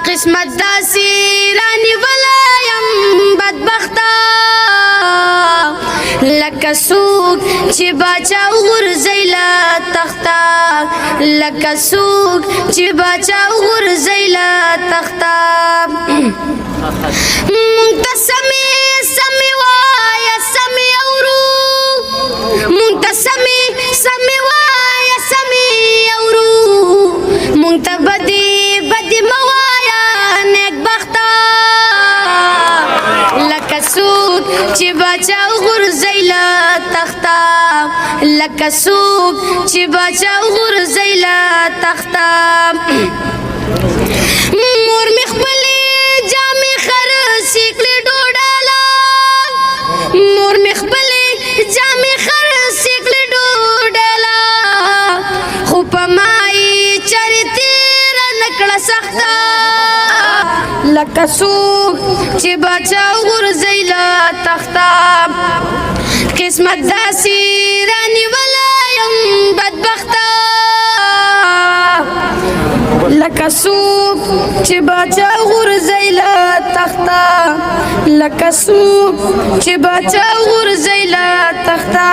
قسمت داسې رانیولی یم بدبخته لکه څوک چې باچا وغورځوي له تخته لکه څوک چې باچا وغورځوي له تخته مونږ ته سمې سمې وایه سمې اورو مونږ ته سمې سمې وایه سمې اورو مونږ ته بدې بدې مه وایه نیکبخته لکه څوک چې باچا وغورځوي له تخته لکه څوک چې باچا وغورځوي له تخته مور مې خپلې جامې خرڅې کړې ډوډاله مور مې خپلې جامې خرڅې کړې ډوډاله خو په ما یې چارې تېره نه کړه سخته لکه څوک چې باچا وغورځوي له تخته قسمت داسې رانیولی یم بدبخته لکه څوک چې باچا وغورځوي له تخته لکه څوک چې باچا وغورځوي له تخته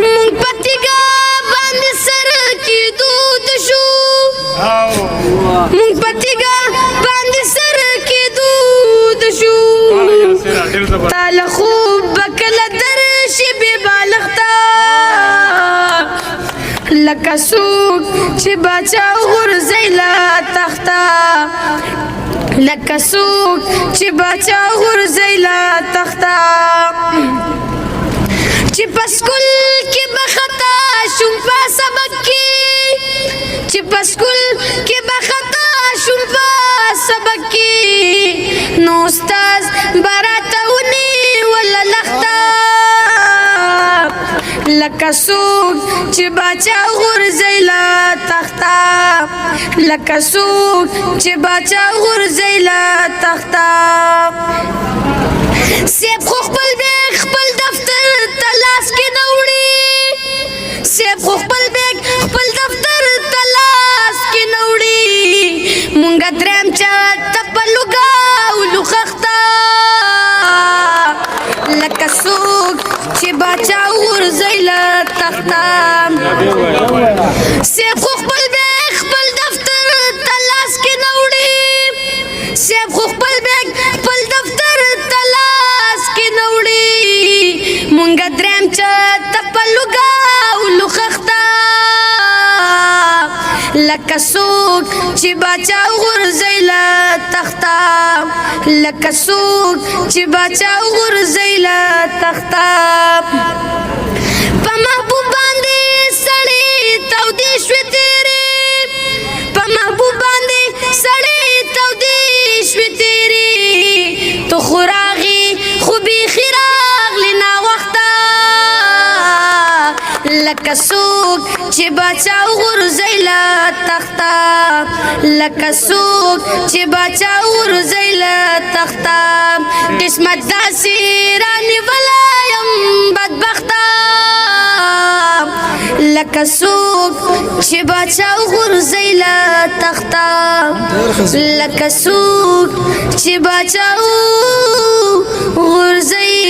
مونږ په تیږه باندې سر کېدود شو مونږ په تیږه باندې سر کېدود شو تا له خوب به کله درشي بې بالښته لکه څوک چې باچا وغورځوي له تخته لکه څوک چې باچا وغورځوي له تخته چې په سکول کې به خطا شوم په سبق کې چې په سکول کې به خطا شوم په سبق کې نو استاد به راته ونیوله لښته لکه څوک چې باچا وغورځوي له تخته لکه څوک چې باچا وغورځوي له تخته سیب خو خپل بیگ خپل دفتر ته لاس کې نه وړي سیب خو خپل بیگ خپل دفتر ته لاس کې نه وړي مونږه درېیم چات ته په لوګاولو خښته لکه څوک چې باچا وغورځوي له تخته سیب خو خپل بیگ خپل دفتر ته لاس کې نه وړي سیب خو خپل بیگ خپل دفتر ته لاس کې نه وړي مونږه درېیم چات ته په لوګاولو خښته لکه څوک چې باچا وغورځوي له تخته لکه څوک چې باچا وغورځوي له تخته په محبوب باندې سړې تودې شوې تېرې په محبوب باندې سړې تودې شوې تېرې تو خو راغې خو بیخي راغلې ناوخته لکه څوک چې باچا وغورځوي له تخته لکه څوک چې باچا وغورځوي له تخته قسمت داسې رانیولی یم بدبخته لکه څوک چې باچا وغورځوي له تخته لکه څوک چې باچا وغورځوي